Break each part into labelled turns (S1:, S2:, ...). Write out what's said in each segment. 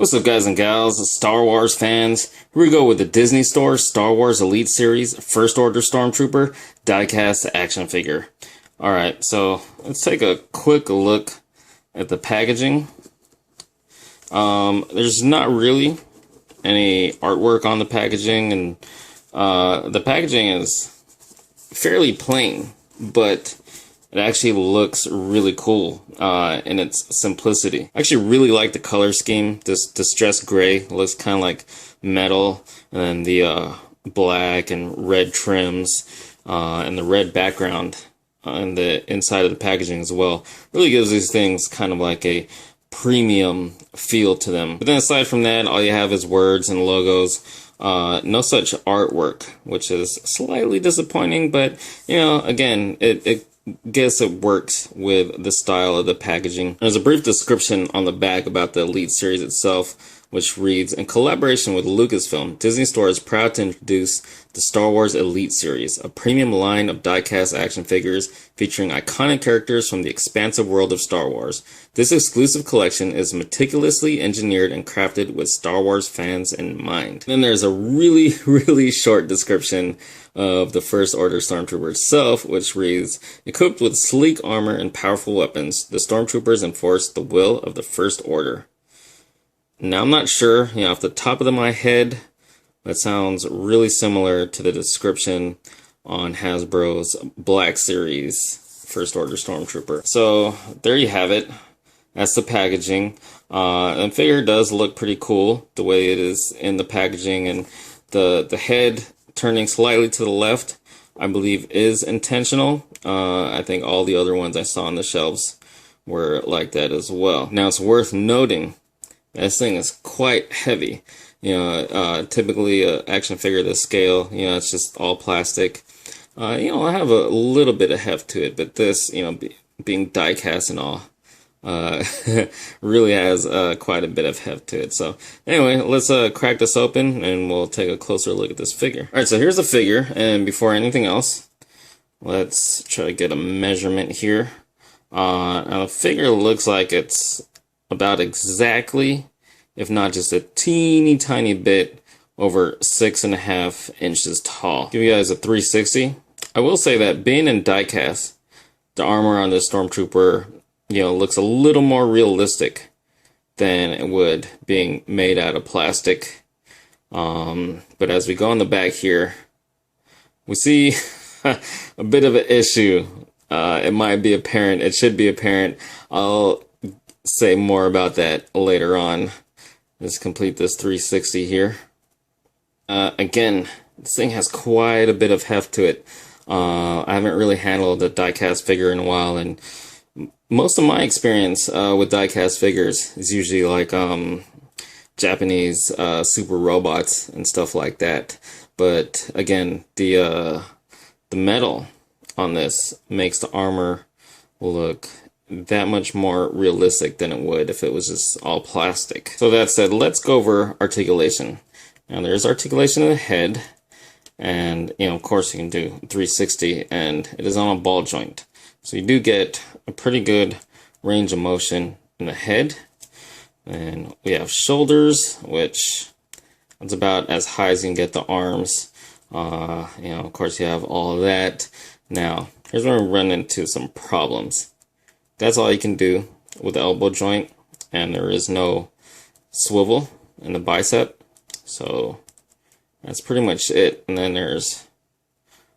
S1: What's up, guys and gals, Star Wars fans? Here we go with the Disney Store Star Wars Elite Series First Order Stormtrooper diecast action figure. Alright, so let's take a quick look at the packaging. There's not really any artwork on the packaging, and the packaging is fairly plain, but it actually looks really cool in its simplicity. I actually really like the color scheme. This distressed gray looks kind of like metal, and then the black and red trims and the red background on the inside of the packaging as well really gives these things kind of like a premium feel to them. But then aside from that, all you have is words and logos. No such artwork, which is slightly disappointing, but you know, again, it guess it works with the style of the packaging. There's a brief description on the back about the Elite series itself, which reads, in collaboration with Lucasfilm, Disney Store is proud to introduce the Star Wars Elite series, a premium line of die-cast action figures featuring iconic characters from the expansive world of Star Wars. This exclusive collection is meticulously engineered and crafted with Star Wars fans in mind. Then there's a really short description of the First Order Stormtrooper itself, which reads, equipped with sleek armor and powerful weapons, the Stormtroopers enforce the will of the First Order. Now, I'm not sure, off the top of my head, that sounds really similar to the description on Hasbro's Black Series First Order Stormtrooper. So, there you have it. That's the packaging. The figure does look pretty cool, the way it is in the packaging, and the head turning slightly to the left, I believe, is intentional. I think all the other ones I saw on the shelves were like that as well. Now, it's worth noting this thing is quite heavy. Typically an action figure this scale, it's just all plastic. I have a little bit of heft to it, but this, being die cast and all, really has quite a bit of heft to it. So anyway, let's crack this open and we'll take a closer look at this figure. Alright, so here's the figure, and before anything else, let's try to get a measurement here. Now the figure looks like it's about exactly, if not just a teeny tiny bit, over 6.5 inches tall. Give you guys a 360. I will say that being in diecast, the armor on this Stormtrooper, looks a little more realistic than it would being made out of plastic. But as we go on the back here, we see a bit of an issue. It might be apparent. It should be apparent. I'll say more about that later on. Let's complete this 360 here. Again, this thing has quite a bit of heft to it. I haven't really handled a die-cast figure in a while, and most of my experience with die-cast figures is usually like Japanese super robots and stuff like that. But again, the metal on this makes the armor look that much more realistic than it would if it was just all plastic. So that said, let's go over articulation. Now there's articulation in the head, and of course you can do 360, and it is on a ball joint. So you do get a pretty good range of motion in the head. And we have shoulders, which is about as high as you can get the arms. Of course you have all of that. Now, here's where we run into some problems. That's all you can do with the elbow joint, and there is no swivel in the bicep. So that's pretty much it. And then there's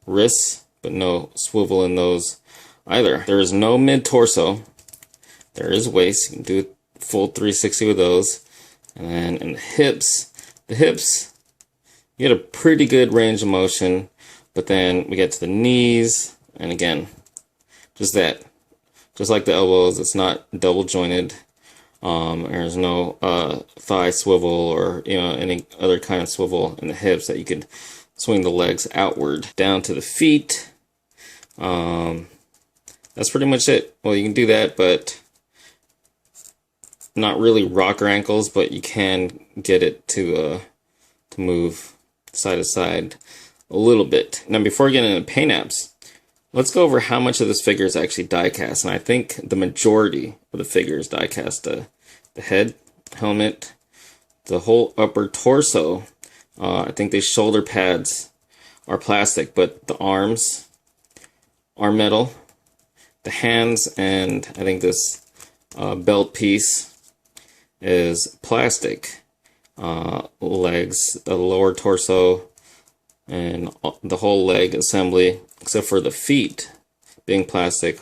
S1: wrists, but no swivel in those either. There is no mid-torso. There is waist. You can do a full 360 with those. And then in the hips, you get a pretty good range of motion. But then we get to the knees, and again, just that. Just like the elbows, it's not double jointed. There's no thigh swivel or any other kind of swivel in the hips that you could swing the legs outward. Down to the feet. That's pretty much it. Well, you can do that, but not really rocker ankles, but you can get it to move side to side a little bit. Now, before getting into paint apps, let's go over how much of this figure is actually die-cast, and I think the majority of the figure is die-cast. The head, helmet, The whole upper torso, I think the shoulder pads are plastic, but the arms are metal. The hands and I think this belt piece is plastic. Legs, the lower torso, and the whole leg assembly, except for the feet being plastic,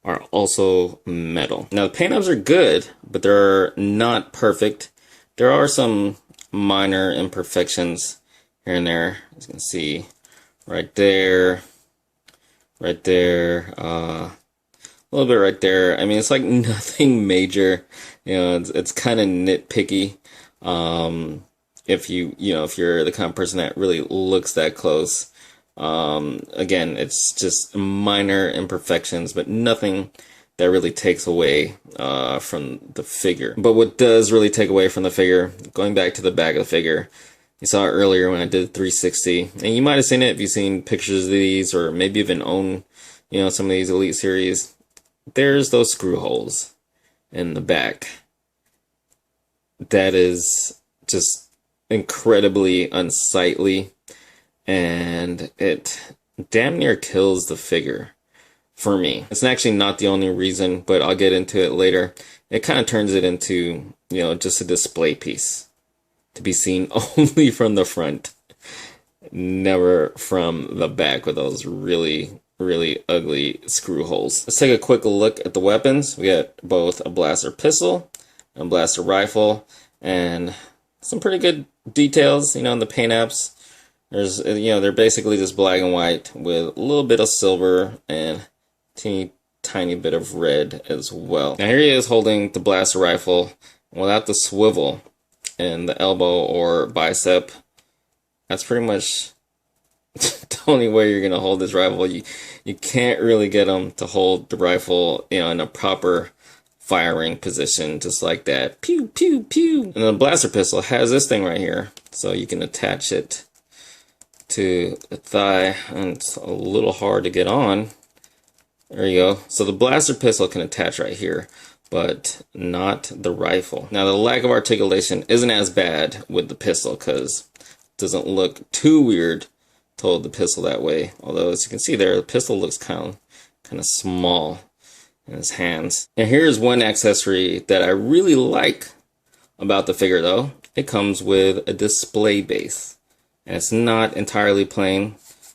S1: are also metal. Now the paint jobs are good, but they're not perfect. There are some minor imperfections here and there. As you can see, right there, a little bit right there. I mean, it's like nothing major. You know, it's kind of nitpicky. If if you're the kind of person that really looks that close. Again, it's just minor imperfections, but nothing that really takes away from the figure. But what does really take away from the figure, going back to the back of the figure, you saw it earlier when I did 360, and you might have seen it if you've seen pictures of these, or maybe even own, some of these Elite series. There's those screw holes in the back. That is just incredibly unsightly, and it damn near kills the figure for me. It's actually not the only reason, but I'll get into it later. It kind of turns it into, just a display piece to be seen only from the front, never from the back with those really, really ugly screw holes. Let's take a quick look at the weapons. We got both a blaster pistol and blaster rifle, and some pretty good details, in the paint apps. There's, they're basically just black and white with a little bit of silver and teeny tiny bit of red as well. Now here he is holding the blaster rifle without the swivel in the elbow or bicep. That's pretty much the only way you're gonna hold this rifle. You can't really get him to hold the rifle, in a proper firing position, just like that. Pew, pew, pew. And the blaster pistol has this thing right here, so you can attach it to the thigh, and it's a little hard to get on. There you go. So the blaster pistol can attach right here, but not the rifle. Now the lack of articulation isn't as bad with the pistol, because it doesn't look too weird to hold the pistol that way. Although, as you can see there, the pistol looks kind of small in his hands. And here's one accessory that I really like about the figure, though. It comes with a display base, and it's not entirely plain.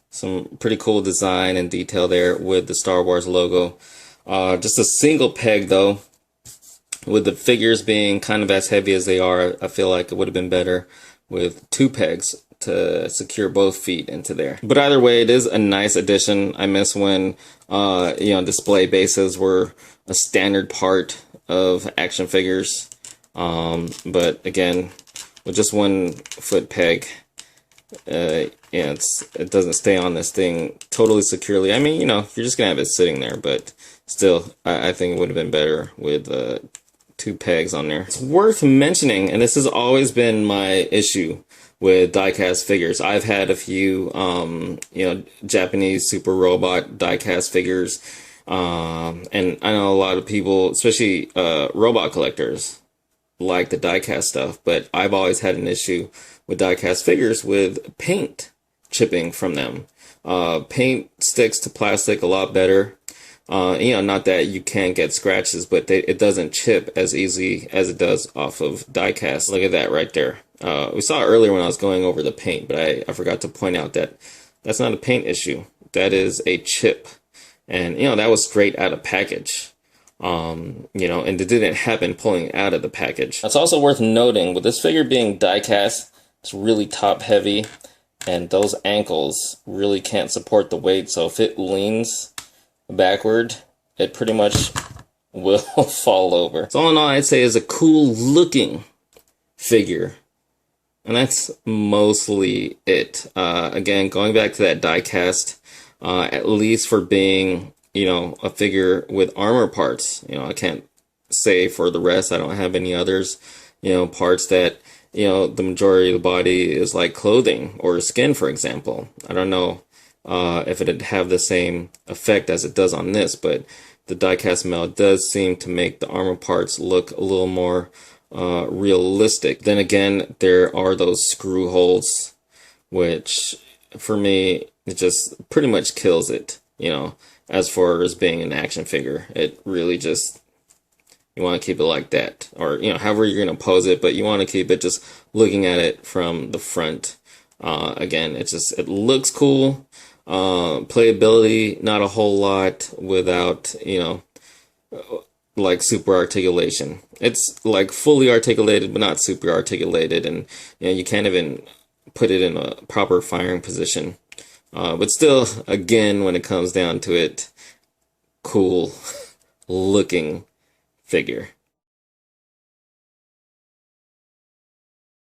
S1: Some pretty cool design and detail there with the Star Wars logo. Just a single peg, though. With the figures being kind of as heavy as they are, I feel like it would have been better with two pegs to secure both feet into there. But either way, it is a nice addition. I miss when display bases were a standard part of action figures. But again, with just one foot peg, it doesn't stay on this thing totally securely. I mean, you're just gonna have it sitting there, but still, I think it would have been better with two pegs on there. It's worth mentioning, and this has always been my issue with diecast figures. I've had a few, Japanese super robot diecast figures, and I know a lot of people, especially robot collectors, like the diecast stuff, but I've always had an issue with diecast figures with paint chipping from them. Paint sticks to plastic a lot better. Not that you can't get scratches, but it doesn't chip as easy as it does off of diecast. Look at that right there. We saw it earlier when I was going over the paint, but I forgot to point out that that's not a paint issue. That is a chip. And, that was straight out of package. And it didn't happen pulling out of the package. It's also worth noting, with this figure being die-cast, it's really top heavy, and those ankles really can't support the weight, so if it leans backward, it pretty much will fall over. So all in all, I'd say is a cool looking figure, and that's mostly it. Again, going back to that die-cast, at least for being a figure with armor parts. I can't say for the rest. I don't have any others, parts that, the majority of the body is like clothing or skin, for example. I don't know if it'd have the same effect as it does on this, but the die-cast metal does seem to make the armor parts look a little more realistic. Then again, there are those screw holes, which for me, it just pretty much kills it, you know, as far as being an action figure. It really just, you want to keep it like that, or, you know, however you're going to pose it, but you want to keep it just looking at it from the front. Again, it looks cool. Playability, not a whole lot without, you know, like super articulation. It's like fully articulated, but not super articulated, and you know, you can't even put it in a proper firing position. But still, again, when it comes down to it, cool looking figure.